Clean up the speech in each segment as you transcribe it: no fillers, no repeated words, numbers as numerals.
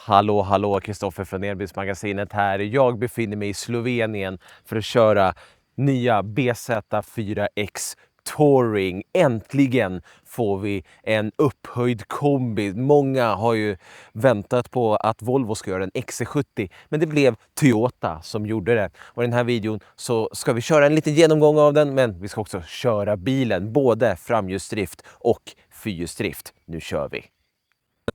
Hallå, Kristoffer från Elbilsmagasinet här. Jag befinner mig i Slovenien för att köra nya BZ4X Touring. Äntligen får vi en upphöjd kombi. Många har ju väntat på att Volvo ska göra en XC70, men det blev Toyota som gjorde det. Och i den här videon så ska vi köra en liten genomgång av den, men vi ska också köra bilen, både framhjulsdrift och fyrhjulsdrift. Nu kör vi!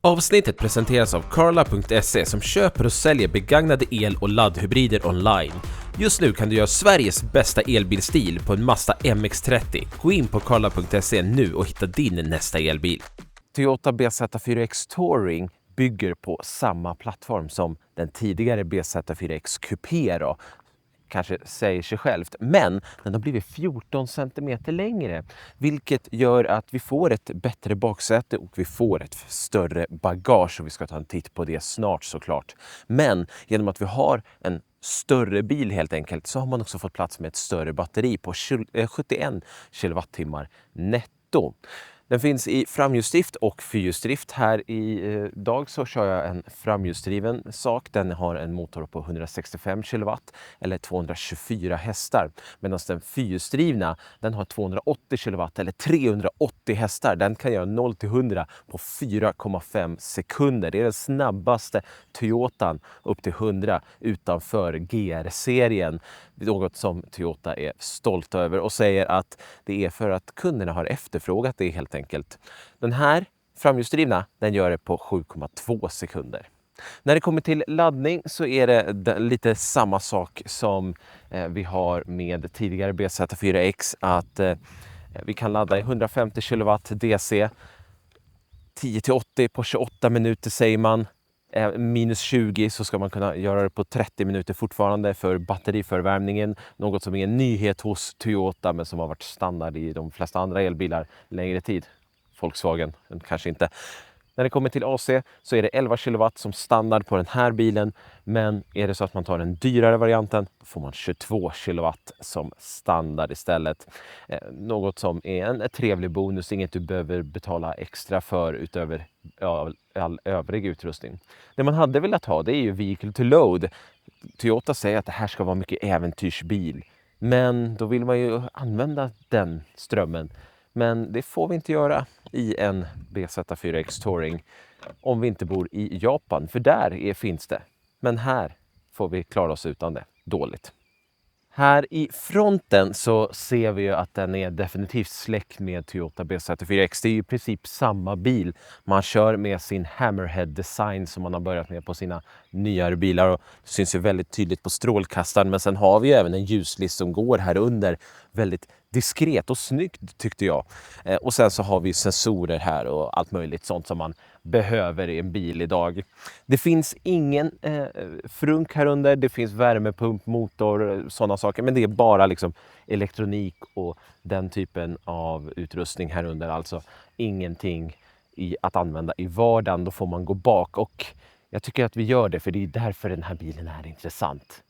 Avsnittet presenteras av Carla.se som köper och säljer begagnade el- och laddhybrider online. Just nu kan du göra Sveriges bästa elbilstil på en Mazda MX-30. Gå in på Carla.se nu och hitta din nästa elbil. Toyota BZ4X Touring bygger på samma plattform som den tidigare BZ4X Coupé då. Kanske säger sig självt, men den har blivit 14 cm längre, vilket gör att vi får ett bättre baksäte och vi får ett större bagage, och vi ska ta en titt på det snart såklart. Men genom att vi har en större bil helt enkelt så har man också fått plats med ett större batteri på 71 kilowattimmar netto. Den finns i framhjulsdrift och fyrhjulsdrift. Här idag så kör jag en framhjulsdriven sak. Den har en motor på 165 kilowatt eller 224 hästar. Medan den fyrhjulsdrivna, den har 280 kilowatt eller 380 hästar. Den kan göra 0-100 på 4,5 sekunder. Det är den snabbaste Toyotan upp till 100 utanför GR-serien. Något som Toyota är stolt över och säger att det är för att kunderna har efterfrågat det helt enkelt. Den här framhjulsdrivna, den gör det på 7,2 sekunder. När det kommer till laddning så är det lite samma sak som vi har med tidigare BZ4X, att vi kan ladda i 150 kilowatt DC, 10-80 på 28 minuter säger man. Minus 20 så ska man kunna göra det på 30 minuter fortfarande för batteriförvärmningen. Något som är en nyhet hos Toyota men som har varit standard i de flesta andra elbilar längre tid. Volkswagen kanske inte. När det kommer till AC så är det 11 kilowatt som standard på den här bilen. Men är det så att man tar den dyrare varianten får man 22 kilowatt som standard istället. Något som är en trevlig bonus, inget du behöver betala extra för utöver all övrig utrustning. Det man hade velat ha, det är ju vehicle to load. Toyota säger att det här ska vara mycket äventyrsbil. Men då vill man ju använda den strömmen. Men det får vi inte göra i en BZ4X Touring om vi inte bor i Japan, för där finns det. Men här får vi klara oss utan det. Dåligt. Här i fronten så ser vi ju att den är definitivt släkt med Toyota BZ4X. Det är ju i princip samma bil. Man kör med sin Hammerhead design som man har börjat med på sina nyare bilar. Och det syns ju väldigt tydligt på strålkastaren. Men sen har vi ju även en ljuslist som går här under. Väldigt diskret och snyggt tyckte jag. Och sen så har vi sensorer här och allt möjligt sånt som man behöver i en bil idag. Det finns ingen frunk här under. Det finns värmepump, motor, sådana saker. Men det är bara liksom elektronik och den typen av utrustning här under. Alltså ingenting att använda i vardagen. Då får man gå bak, och jag tycker att vi gör det för det är därför den här bilen är intressant.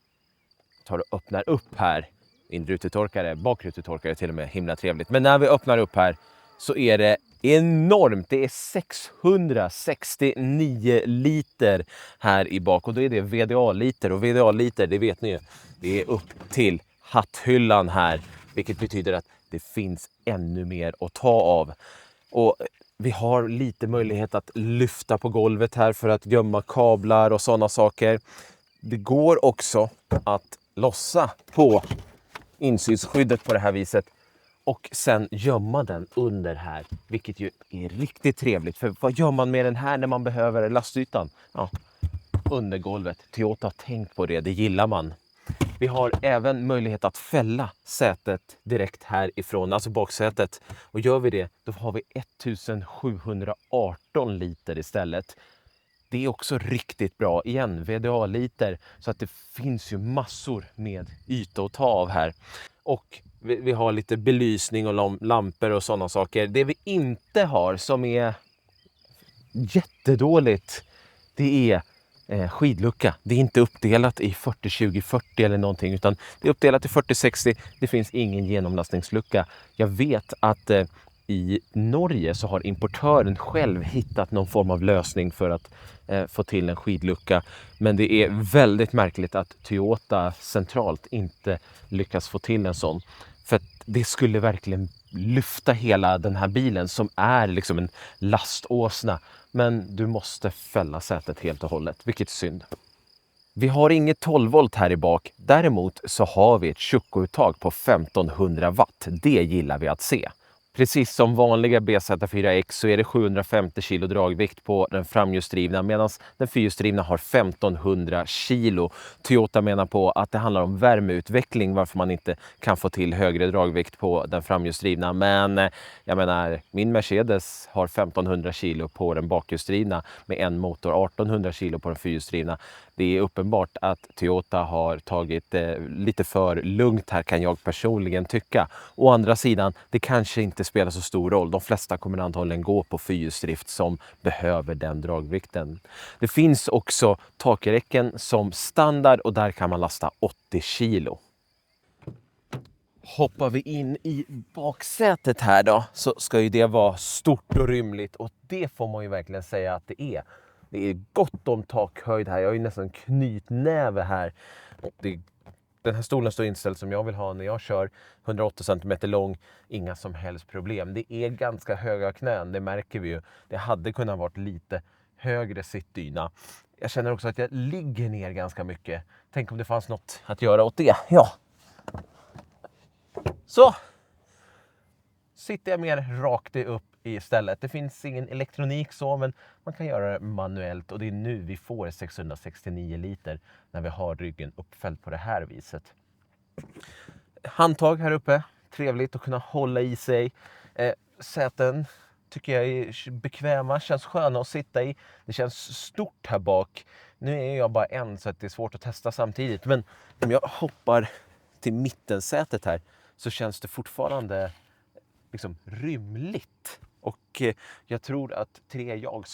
Jag tar och öppnar upp här. Inrutetorkare, bakrutetorkare till och med, himla trevligt. Men när vi öppnar upp här så är det enormt. Det är 669 liter här i bak, och då är det VDA-liter. Och VDA-liter, det vet ni ju, det är upp till hatthyllan här. Vilket betyder att det finns ännu mer att ta av. Och vi har lite möjlighet att lyfta på golvet här för att gömma kablar och sådana saker. Det går också att lossa på insynsskyddet på det här viset och sen gömma den under här, vilket ju är riktigt trevligt. För vad gör man med den här när man behöver lastytan? Ja, under golvet. Toyota har tänkt på det, det gillar man. Vi har även möjlighet att fälla sätet direkt härifrån, alltså baksätet. Och gör vi det, då har vi 1718 liter istället. Det är också riktigt bra. Igen, VDA-liter, så att det finns ju massor med yta att ta av här. Och vi har lite belysning och lampor och sådana saker. Det vi inte har, som är jättedåligt, det är skidlucka. Det är inte uppdelat i 40-20-40 eller någonting, utan det är uppdelat i 40-60. Det finns ingen genomlastningslucka. Jag vet att i Norge så har importören själv hittat någon form av lösning för att få till en skidlucka. Men det är väldigt märkligt att Toyota centralt inte lyckas få till en sån. För att det skulle verkligen lyfta hela den här bilen som är liksom en laståsna. Men du måste fälla sätet helt och hållet, vilket är synd. Vi har inget 12 volt här i bak. Däremot så har vi ett tjockuttag på 1500 watt. Det gillar vi att se. Precis som vanliga BZ4X så är det 750 kilo dragvikt på den framhjulsdrivna medan den fyrhjulsdrivna har 1500 kilo. Toyota menar på att det handlar om värmeutveckling varför man inte kan få till högre dragvikt på den framhjulsdrivna. Men jag menar, min Mercedes har 1500 kilo på den bakhjulsdrivna med en motor, 1800 kilo på den fyrhjulsdrivna. Det är uppenbart att Toyota har tagit lite för lugnt här kan jag personligen tycka. Å andra sidan, det kanske inte spelar så stor roll. De flesta kommer antagligen gå på fyrhjulsdrift som behöver den dragvikten. Det finns också takräcken som standard och där kan man lasta 80 kilo. Hoppar vi in i baksätet här då så ska ju det vara stort och rymligt och det får man ju verkligen säga att det är. Det är gott om takhöjd här. Jag har ju nästan knytnäve här. Den här stolen står inställd som jag vill ha när jag kör. 108 cm lång. Inga som helst problem. Det är ganska höga knän. Det märker vi ju. Det hade kunnat varit lite högre sittdyna. Jag känner också att jag ligger ner ganska mycket. Tänk om det fanns något att göra åt det. Ja. Så. Sitter jag mer rakt upp istället. Det finns ingen elektronik så, men man kan göra det manuellt och det är nu vi får 669 liter när vi har ryggen uppfälld på det här viset. Handtag här uppe, trevligt att kunna hålla i sig. Säten tycker jag är bekväma, känns sköna att sitta i. Det känns stort här bak. Nu är jag bara en så att det är svårt att testa samtidigt, men om jag hoppar till mittensätet här så känns det fortfarande liksom rymligt. Och jag tror att jag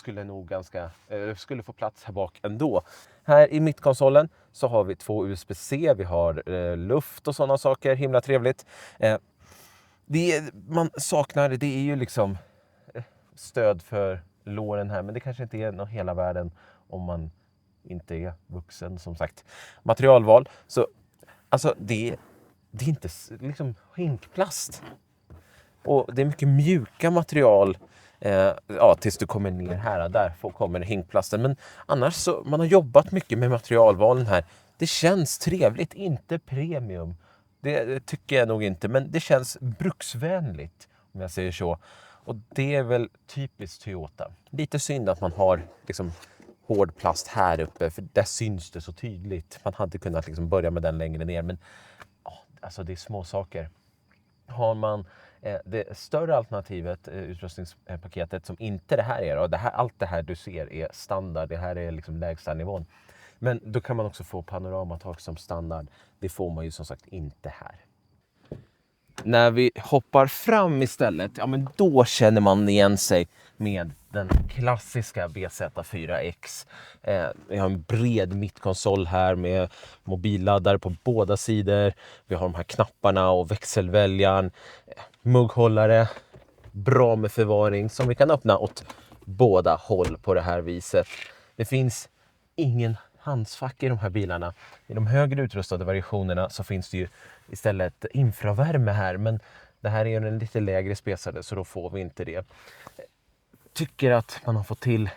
skulle få plats här bak ändå. Här i mittkonsolen så har vi 2 USB-C, vi har luft och sådana saker, himla trevligt. Det man saknar det är ju liksom stöd för låren här, men det kanske inte är någon hela världen om man inte är vuxen som sagt. Materialval, så alltså det är inte liksom skinkplast. Och det är mycket mjuka material tills du kommer ner här. Där kommer hinkplasten. Men annars så man har jobbat mycket med materialvalen här. Det känns trevligt, inte premium. Det tycker jag nog inte, men det känns bruksvänligt om jag säger så. Och det är väl typiskt Toyota. Lite synd att man har liksom hård plast här uppe, för där syns det så tydligt. Man hade kunnat liksom börja med den längre ner, men alltså det är små saker. Har man det större alternativet, utrustningspaketet som inte det här är, och allt det här du ser är standard, det här är liksom lägsta nivån. Men då kan man också få panoramatak som standard. Det får man ju som sagt inte här. När vi hoppar fram istället, ja men då känner man igen sig med den klassiska BZ4X. Vi har en bred mittkonsol här med mobilladdare på båda sidor. Vi har de här knapparna och växelväljaren, mugghållare, bra med förvaring som vi kan öppna åt båda håll på det här viset. Det finns ingen handsfack i de här bilarna. I de högre utrustade variationerna så finns det ju istället infravärme här, men det här är en lite lägre spesade så då får vi inte det. Tycker att man har fått till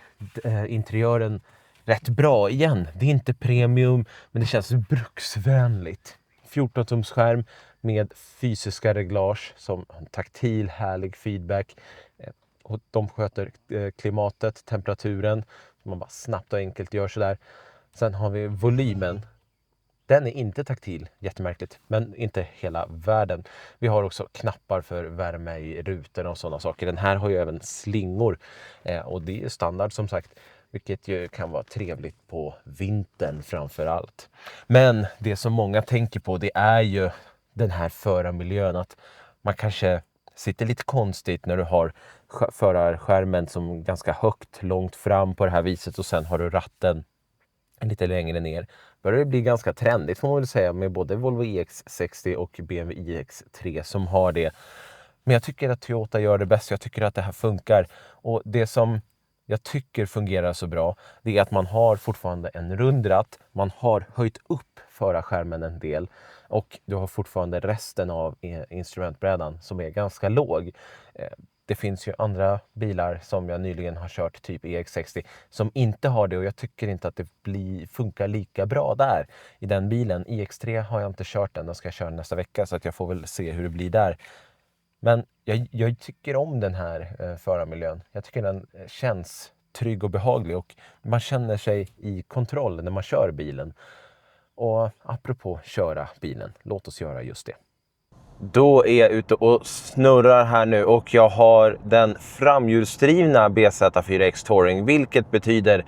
interiören rätt bra igen. Det är inte premium, men det känns bruksvänligt. 14-tums skärm med fysiska reglage som taktil härlig feedback. Och de sköter klimatet, temperaturen. Man bara snabbt och enkelt gör sådär. Sen har vi volymen. Den är inte taktil, jättemärkligt, men inte hela världen. Vi har också knappar för värme i rutorna och sådana saker. Den här har ju även slingor och det är standard som sagt, vilket ju kan vara trevligt på vintern framför allt. Men det som många tänker på, det är ju den här förarmiljön, att man kanske sitter lite konstigt när du har förarskärmen som ganska högt, långt fram på det här viset och sen har du ratten lite längre ner. Börjar det bli ganska trendigt får man väl säga med både Volvo EX60 och BMW iX3 som har det. Men jag tycker att Toyota gör det bäst. Jag tycker att det här funkar. Och det som jag tycker fungerar så bra, det är att man har fortfarande en rundratt. Man har höjt upp förarskärmen en del. Och du har fortfarande resten av instrumentbrädan som är ganska låg. Det finns ju andra bilar som jag nyligen har kört, typ EX60, som inte har det, och jag tycker inte att det funkar lika bra där i den bilen. EX3 har jag inte kört än, den ska jag köra nästa vecka, så att jag får väl se hur det blir där. Men jag tycker om den här förarmiljön. Jag tycker den känns trygg och behaglig, och man känner sig i kontroll när man kör bilen. Och apropå köra bilen, låt oss göra just det. Då är jag ute och snurrar här nu, och jag har den framhjulsdrivna BZ4X Touring, vilket betyder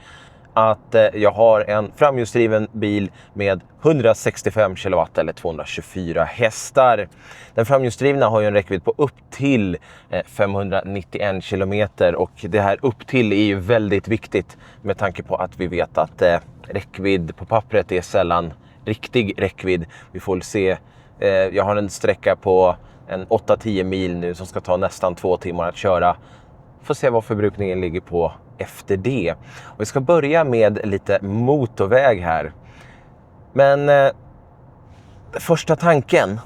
att jag har en framhjulsdriven bil med 165 kW eller 224 hästar. Den framhjulsdrivna har ju en räckvidd på upp till 591 km, och det här upp till är ju väldigt viktigt med tanke på att vi vet att räckvidd på pappret är sällan riktig räckvidd. Vi får se. Jag har en sträcka på en 8-10 mil nu som ska ta nästan 2 timmar att köra. Får se vad förbrukningen ligger på efter det. Och vi ska börja med lite motorväg här. Men första tanken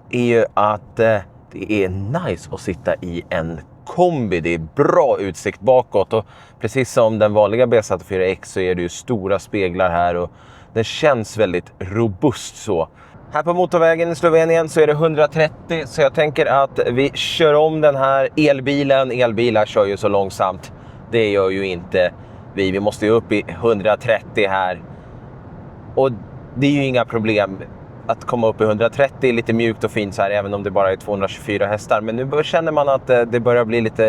är ju att det är nice att sitta i en kombi. Det är bra utsikt bakåt, och precis som den vanliga BZ4X så är det ju stora speglar här, och den känns väldigt robust så. Här på motorvägen i Slovenien så är det 130, så jag tänker att vi kör om den här elbilen. Elbilar kör ju så långsamt. Det gör ju inte vi. Vi måste ju upp i 130 här. Och det är ju inga problem att komma upp i 130, lite mjukt och fint så här, även om det bara är 224 hästar. Men nu känner man att det börjar bli lite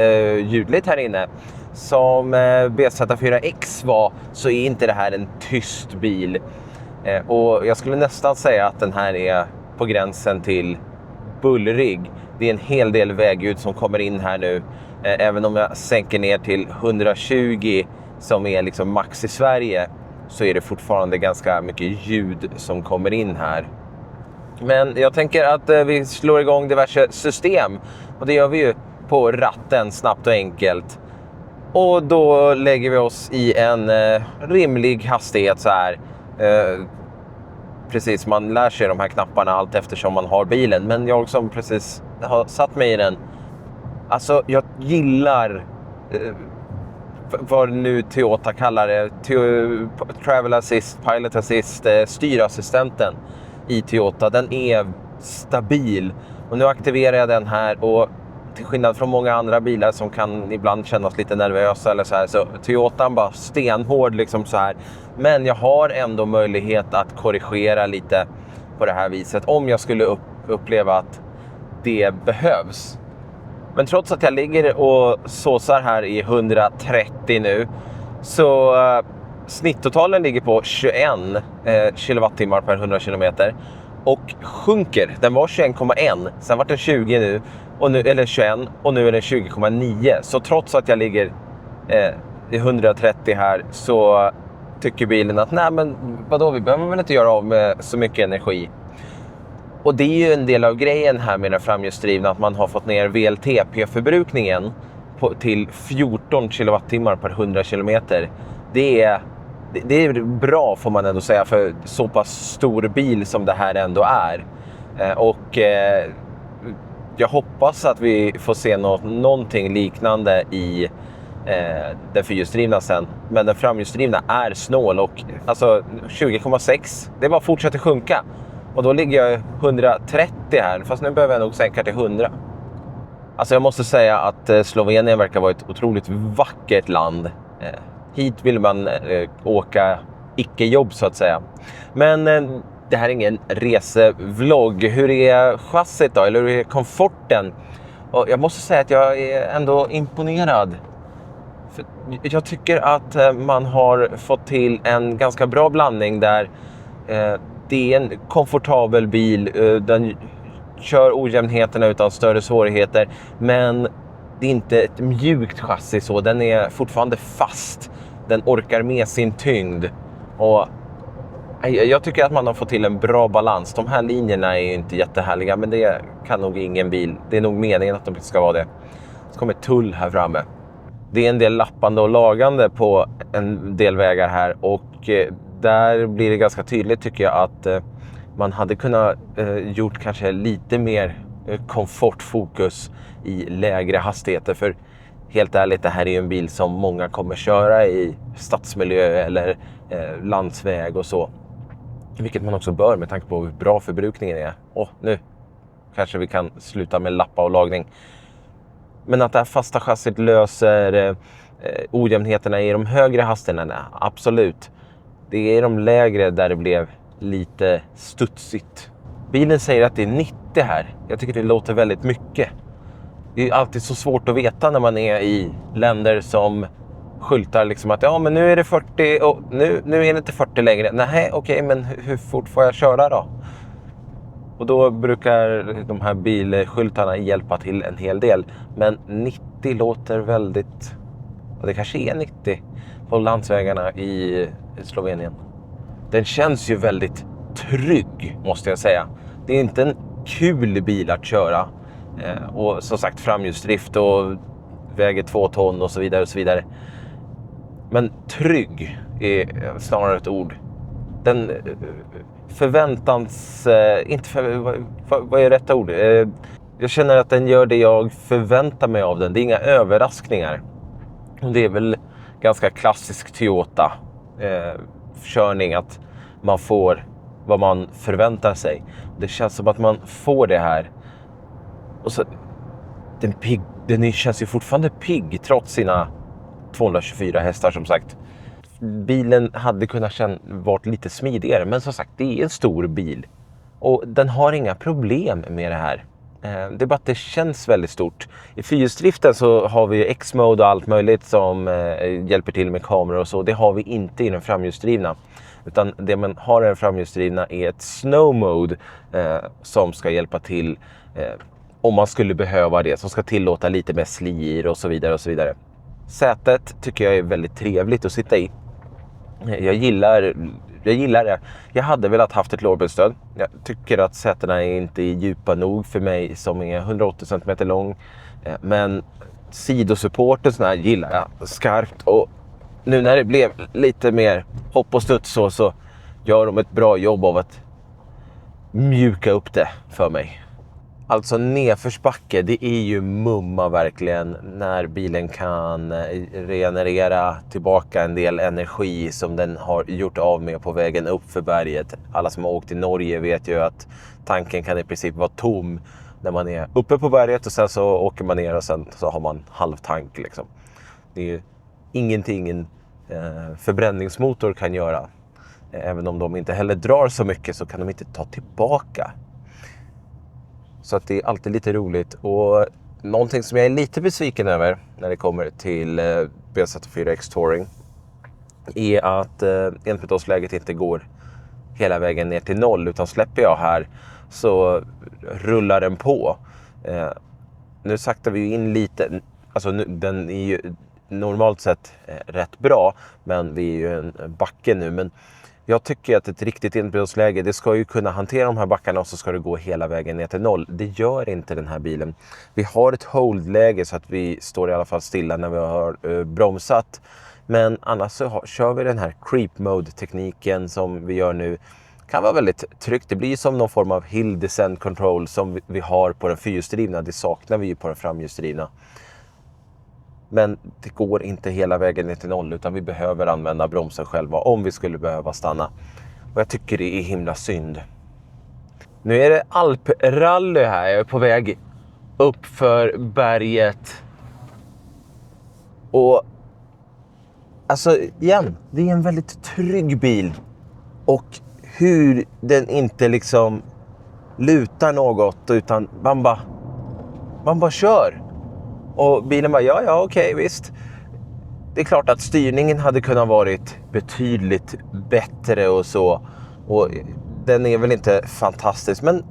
ljudligt här inne. Som BZ4X var, så är inte det här en tyst bil. Och jag skulle nästan säga att den här är på gränsen till bullrig. Det är en hel del vägljud som kommer in här nu. Även om jag sänker ner till 120 som är liksom max i Sverige, så är det fortfarande ganska mycket ljud som kommer in här. Men jag tänker att vi slår igång diverse system. Och det gör vi ju på ratten, snabbt och enkelt. Och då lägger vi oss i en rimlig hastighet så här. Precis, man lär sig de här knapparna allt eftersom man har bilen. Men jag som precis har satt mig i den, alltså jag gillar vad nu Toyota kallar det, Travel Assist, Pilot Assist, styrassistenten i Toyota. Den är stabil, och nu aktiverar jag den här, och till skillnad från många andra bilar som kan ibland kännas lite nervösa eller så här, så Toyotan bara stenhård liksom så här. Men jag har ändå möjlighet att korrigera lite på det här viset om jag skulle uppleva att det behövs. Men trots att jag ligger och såsar här i 130 nu, så snitttotalen ligger på 21 kilowattimmar per 100 kilometer och sjunker. Den var 21,1, sen var den 20 nu, och nu, eller 21, och nu är den 20,9. Så trots att jag ligger i 130 här, så tycker bilen att nej, men vadå, vi behöver väl inte göra av med så mycket energi. Och det är ju en del av grejen här med den framhjulsdrivna, att man har fått ner VLTP-förbrukningen till 14 kilowattimmar per 100 kilometer. Det är bra, får man ändå säga, för så pass stor bil som det här ändå är. Och jag hoppas att vi får se någonting liknande i den fyrhjulsdrivna sen. Men den framhjulsdrivna är snål, och alltså 20,6, det bara fortsätter sjunka. Och då ligger jag 130 här, fast nu behöver jag nog sänka till 100. Alltså jag måste säga att Slovenien verkar vara ett otroligt vackert land. Hit vill man åka icke-jobb så att säga. Men det här är ingen resevlogg. Hur är chassit då? Eller hur är komforten? Och jag måste säga att jag är ändå imponerad. För jag tycker att man har fått till en ganska bra blandning där det är en komfortabel bil. Den kör ojämnheterna utan större svårigheter. Men det är inte ett mjukt chassi så. Den är fortfarande fast. Den orkar med sin tyngd. Och Jag tycker att man har fått till en bra balans. De här linjerna är ju inte jättehärliga, men det kan nog ingen bil. Det är nog meningen att de ska vara det. Så kommer tull här framme. Det är en del lappande och lagande på en del vägar här. Och där blir det ganska tydligt tycker jag att man hade kunnat gjort kanske lite mer komfortfokus i lägre hastigheter. För helt ärligt, det här är ju en bil som många kommer köra i stadsmiljö eller landsväg och så. Vilket man också bör med tanke på hur bra förbrukningen är. Nu kanske vi kan sluta med lappa och lagning. Men att det här fasta chassit löser ojämnheterna i de högre hastigheterna, absolut. Det är de lägre där det blev lite studsigt. Bilen säger att det är 90 här. Jag tycker det låter väldigt mycket. Det är alltid så svårt att veta när man är i länder som skyltar liksom att ja, men nu är det 40 och nu är det inte 40 längre. Nej, okej, men hur fort får jag köra då? Och då brukar de här bilskyltarna hjälpa till en hel del. Men 90 låter väldigt... Och det kanske är 90 på landsvägarna i Slovenien. Den känns ju väldigt trygg, måste jag säga. Det är inte en kul bil att köra. Och som sagt, framhjulsdrift och väger 2 ton och så vidare och så vidare. Men trygg är snarare ett ord. Den förväntans... vad är rätta ord? Jag känner att den gör det jag förväntar mig av den. Det är inga överraskningar. Och det är väl ganska klassisk Toyota körning att man får vad man förväntar sig. Det känns som att man får det här. Och så, den känns ju fortfarande pigg trots sina 224 hästar som sagt. Bilen hade kunnat varit lite smidigare, men som sagt, det är en stor bil. Och den har inga problem med det här. Det är bara att det känns väldigt stort. I fyrhjulsdriften så har vi X-mode och allt möjligt som hjälper till med kameror och så. Det har vi inte i den framhjulsdrivna. Utan det man har i den framhjulsdrivna är ett snow mode som ska hjälpa till om man skulle behöva det. Som ska tillåta lite mer slir och så vidare och så vidare. Sätet tycker jag är väldigt trevligt att sitta i. Jag gillar det. Jag hade velat haft ett lårbenstöd. Jag tycker att sätena är inte djupa nog för mig som är 180 cm lång. Men sidosupporten sån här gillar jag skarpt. Och nu när det blev lite mer hopp och studs så gör de ett bra jobb av att mjuka upp det för mig. Alltså nedförsbacke, det är ju mumma verkligen när bilen kan regenerera tillbaka en del energi som den har gjort av med på vägen upp för berget. Alla som har åkt till Norge vet ju att tanken kan i princip vara tom när man är uppe på berget och sen så åker man ner och sen så har man halvtank liksom. Det är ju ingenting en förbränningsmotor kan göra. Även om de inte heller drar så mycket så kan de inte ta tillbaka. Så att det är alltid lite roligt. Och någonting som jag är lite besviken över när det kommer till BZ4X Touring är att enpedalsläget inte går hela vägen ner till 0. Utan släpper jag här så rullar den på. Nu saktar vi ju in lite. Alltså den är ju normalt sett rätt bra. Men vi är ju en backe nu. Men jag tycker att ett riktigt enpedalsläge, det ska ju kunna hantera de här backarna och så ska det gå hela vägen ner till 0. Det gör inte den här bilen. Vi har ett hold-läge så att vi står i alla fall stilla när vi har bromsat. Men annars så kör vi den här creep mode-tekniken som vi gör nu. Kan vara väldigt tryggt. Det blir som någon form av hill descent control som vi har på den fyrhjulsdrivna. Det saknar vi ju på den framhjulsdrivna. Men det går inte hela vägen ner till 0 utan vi behöver använda bromsen själva om vi skulle behöva stanna. Och jag tycker det är himla synd. Nu är det alprally här. Jag är på väg upp för berget. Och alltså igen, det är en väldigt trygg bil. Och hur den inte liksom lutar något utan man bara kör. Och bilen bara, ja okej, visst. Det är klart att styrningen hade kunnat varit betydligt bättre och så. Och den är väl inte fantastisk. Men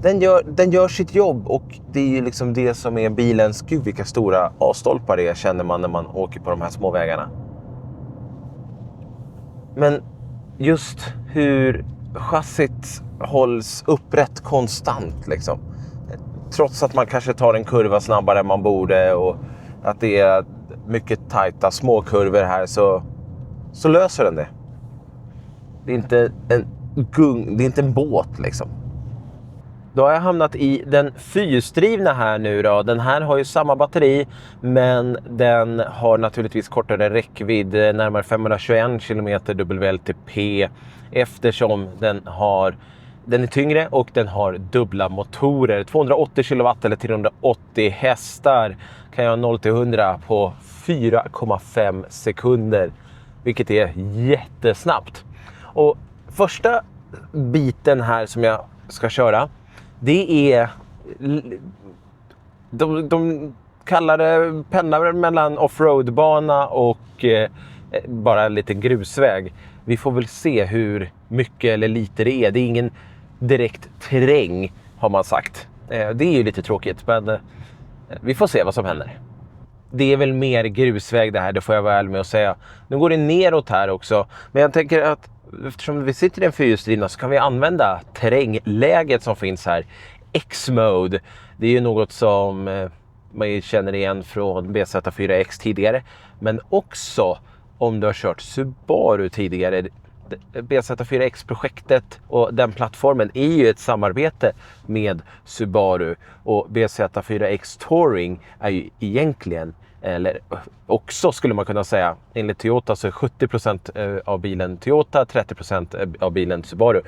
den gör sitt jobb. Och det är ju liksom det som är bilens... Gud vilka stora avstolpar det känner man när man åker på de här små vägarna. Men just hur chassit hålls upprätt konstant liksom. Trots att man kanske tar en kurva snabbare än man borde och att det är mycket tajta små kurvor här, så löser den det. Det är inte det är inte en båt liksom. Då har jag hamnat i den fyrstrivna här nu då. Den här har ju samma batteri, men den har naturligtvis kortare räckvidd, närmare 521 km WLTP, eftersom den är tyngre och den har dubbla motorer. 280 kW eller 380 hästar kan jag 0-100 på 4,5 sekunder, vilket är jättesnabbt. Och första biten här som jag ska köra, det är de kallar det pendlar mellan offroadbana och bara en liten grusväg. Vi får väl se hur mycket eller lite det är. Det är ingen direkt terräng har man sagt. Det är ju lite tråkigt, men vi får se vad som händer. Det är väl mer grusväg det här, det får jag vara ärlig med att säga. Nu går det neråt här också, men jag tänker att eftersom vi sitter i en fyrhjulsdrivna så kan vi använda terrängläget som finns här. X-mode, det är ju något som man känner igen från BZ4X tidigare, men också om du har kört Subaru tidigare. BZ4X-projektet och den plattformen är ju ett samarbete med Subaru, och BZ4X Touring är ju egentligen, eller också skulle man kunna säga, enligt Toyota så är 70% av bilen Toyota, 30% av bilen Subaru.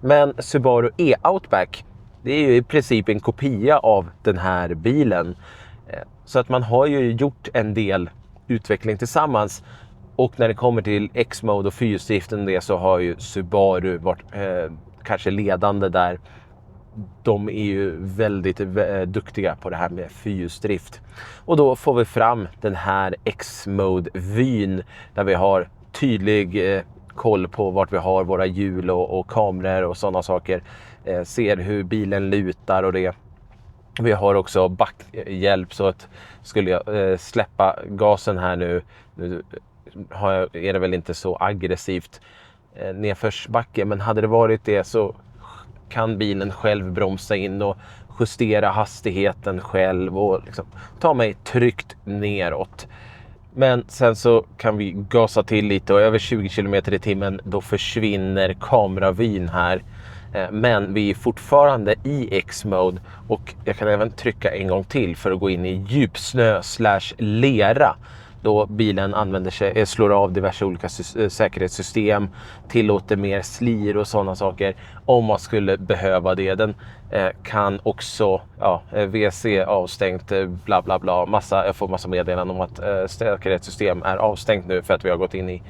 Men Subaru e-Outback, det är ju i princip en kopia av den här bilen. Så att man har ju gjort en del utveckling tillsammans. Och när det kommer till X-mode och fyrhjulsdriften så har ju Subaru varit kanske ledande där. De är ju väldigt duktiga på det här med fyrhjulsdrift. Och då får vi fram den här X-mode-vyn där vi har tydlig koll på vart vi har våra hjul och kameror och sådana saker. Ser hur bilen lutar och det. Vi har också backhjälp, så att skulle jag släppa gasen här nu är det väl inte så aggressivt nedförsbacke, men hade det varit det så kan bilen själv bromsa in och justera hastigheten själv och liksom ta mig tryggt neråt. Men sen så kan vi gasa till lite, och över 20 km i timmen då försvinner kameravyn här. Men vi är fortfarande i X-mode, och jag kan även trycka en gång till för att gå in i djupsnö / lera. Då bilen slår av diverse olika säkerhetssystem, tillåter mer slir och sådana saker om man skulle behöva det. Den kan också, WC avstängt, bla bla bla. Jag får massa meddelanden om att säkerhetssystem är avstängt nu för att vi har gått in i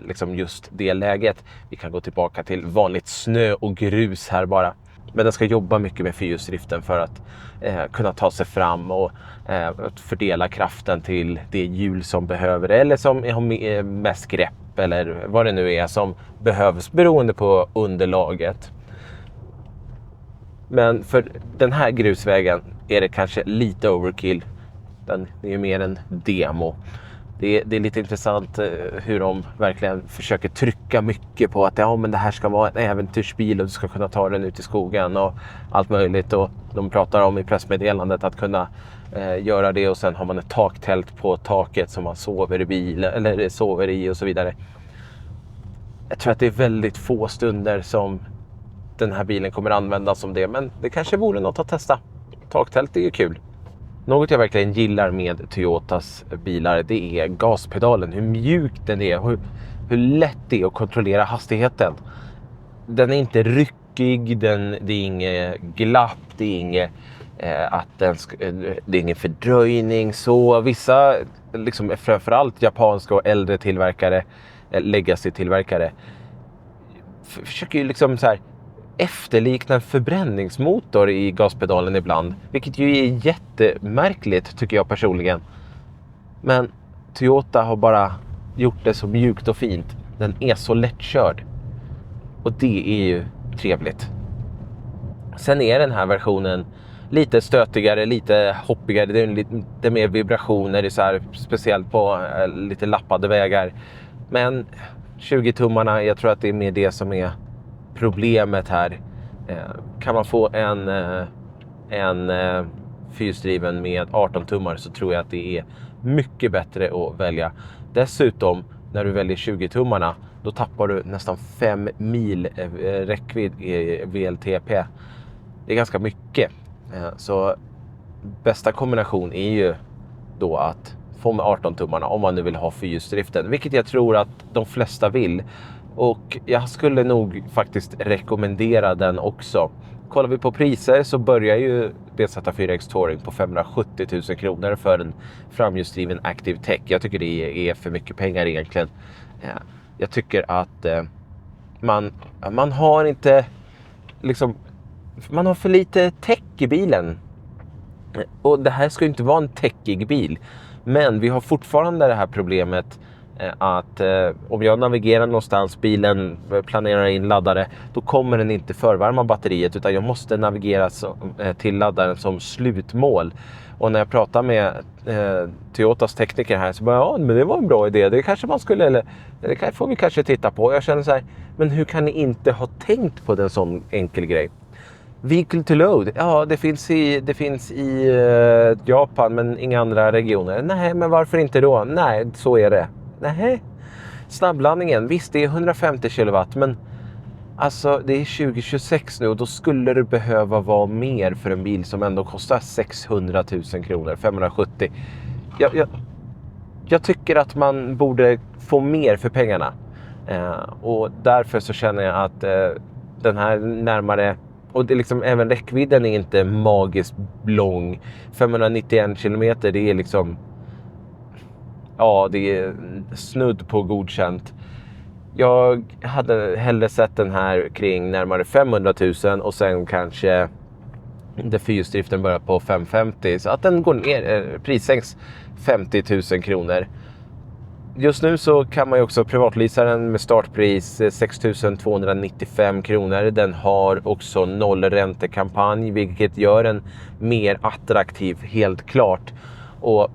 liksom just det läget. Vi kan gå tillbaka till vanligt snö och grus här bara. Men den ska jobba mycket med fyrhjulsdriften för att kunna ta sig fram och att fördela kraften till det hjul som behöver, eller som har mest grepp, eller vad det nu är som behövs beroende på underlaget. Men för den här grusvägen är det kanske lite overkill. Den är ju mer en demo. Det är lite intressant hur de verkligen försöker trycka mycket på att men det här ska vara en äventyrsbil och du ska kunna ta den ut i skogen och allt möjligt. Och de pratar om i pressmeddelandet att kunna göra det, och sen har man ett taktält på taket som man sover i och så vidare. Jag tror att det är väldigt få stunder som den här bilen kommer användas som det, men det kanske vore något att testa. Taktält är ju kul. Något jag verkligen gillar med Toyotas bilar, det är gaspedalen. Hur mjuk den är, hur lätt det är att kontrollera hastigheten. Den är inte ryckig, det är inget glapp, det är inget det är ingen fördröjning. Så vissa, liksom framförallt japanska och äldre tillverkare, legacy-tillverkare, försöker ju liksom så här efterlikna en förbränningsmotor i gaspedalen ibland, vilket ju är jättemärkligt tycker jag personligen. Men Toyota har bara gjort det så mjukt och fint. Den är så lättkörd, och det är ju trevligt. Sen är den här versionen lite stötigare, lite hoppigare. Det är lite mer vibrationer, så här, speciellt på lite lappade vägar. Men 20-tummarna, jag tror att det är mer det som är problemet här. Kan man få en fyrhjulsdriven med 18 tummar så tror jag att det är mycket bättre att välja. Dessutom, när du väljer 20-tummarna, då tappar du nästan 5 mil räckvidd i VLTP. Det är ganska mycket. Så bästa kombination är ju då att få med 18 tummarna om man nu vill ha fyrhjulsdriften, vilket jag tror att de flesta vill. Och jag skulle nog faktiskt rekommendera den också. Kollar vi på priser så börjar ju BZ4X Touring på 570 000 kronor för en framhjulsdriven Active Tech. Jag tycker det är för mycket pengar egentligen. Jag tycker att man har inte liksom, man har för lite tech i bilen. Och det här ska ju inte vara en techig bil. Men vi har fortfarande det här problemet att om jag navigerar någonstans, bilen planerar in laddare, då kommer den inte förvärma batteriet, utan jag måste navigera till laddaren som slutmål. Och när jag pratar med Toyotas tekniker här så bara, ja men det var en bra idé, det kanske man skulle, eller det får vi kanske titta på. Jag känner så här, men hur kan ni inte ha tänkt på en sån enkel grej? Vehicle to load, ja det finns i Japan men inga andra regioner. Nej, men varför inte då? Nej, så är det. Nej. Snabbladdningen, visst det är 150 kilowatt, men alltså det är 2026 nu och då skulle det behöva vara mer för en bil som ändå kostar 600 000 kronor, 570. Jag tycker att man borde få mer för pengarna. Och därför så känner jag att den här närmare, och det är liksom, även räckvidden är inte magiskt lång. 591 kilometer, det är liksom, ja det är snudd på godkänt. Jag hade hellre sett den här kring närmare 500 000 och sen kanske där fyrhjulsdriften börjar på 550, så att den går ner, prissänks 50 000 kronor. Just nu så kan man ju också privatleasa den med startpris 6 295 kronor. Den har också nollräntekampanj, vilket gör den mer attraktiv, helt klart. Och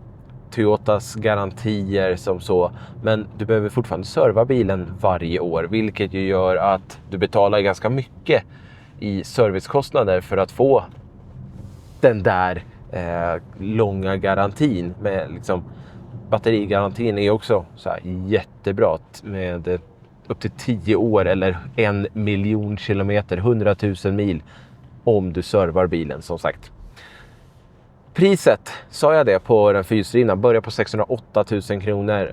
Toyotas garantier som så. Men du behöver fortfarande serva bilen varje år, vilket ju gör att du betalar ganska mycket i servicekostnader för att få den där långa garantin. Med liksom, batterigarantin är också så här jättebra med upp till 10 år eller 1 miljon kilometer, 100 000 mil om du servar bilen som sagt. Priset, sa jag det, på den fyrhjulsdrivna börjar på 608 000 kronor.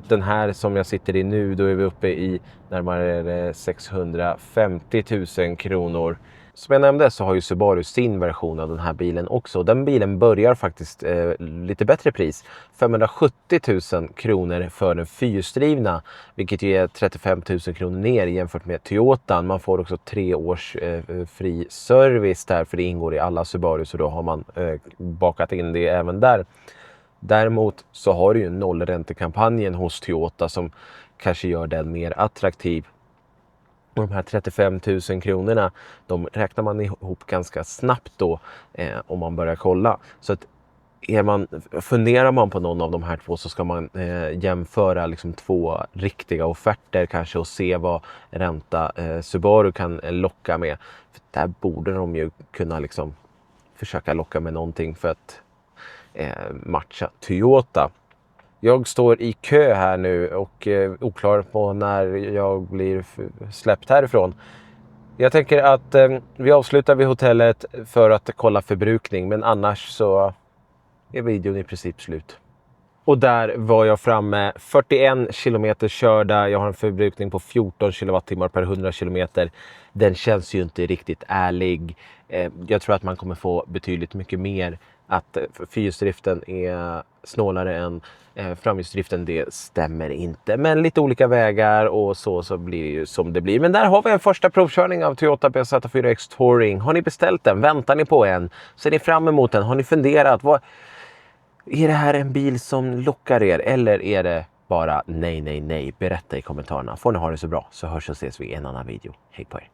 Den här som jag sitter i nu, då är vi uppe i närmare 650 000 kronor. Som jag nämnde så har ju Subaru sin version av den här bilen också. Den bilen börjar faktiskt lite bättre pris. 570 000 kronor för den fyrhjulsdrivna, vilket ju är 35 000 kronor ner jämfört med Toyotan. Man får också 3 års fri service där, för det ingår i alla Subaru, så då har man bakat in det även där. Däremot så har du ju nollräntekampanjen hos Toyota som kanske gör den mer attraktiv. Och de här 35 000 kronorna, de räknar man ihop ganska snabbt då om man börjar kolla. Så att funderar man på någon av de här två, så ska man jämföra liksom 2 riktiga offerter kanske och se vad ränta Subaru kan locka med. För där borde de ju kunna liksom försöka locka med någonting för att matcha Toyota. Jag står i kö här nu och oklar på när jag blir släppt härifrån. Jag tänker att vi avslutar vid hotellet för att kolla förbrukning, men annars så är videon i princip slut. Och där var jag framme, 41 kilometer körda. Jag har en förbrukning på 14 kilowattimmar per 100 kilometer. Den känns ju inte riktigt ärlig. Jag tror att man kommer få betydligt mycket mer. Att fyrhjulsdriften är snålare än framhjulsdriften, det stämmer inte. Men lite olika vägar och så blir det ju som det blir. Men där har vi en första provkörning av Toyota BZ4X Touring. Har ni beställt den? Väntar ni på en? Ser ni fram emot den? Har ni funderat? Är det här en bil som lockar er? Eller är det bara nej? Berätta i kommentarerna. Får ni ha det så bra, så hörs och ses vi i en annan video. Hej på er!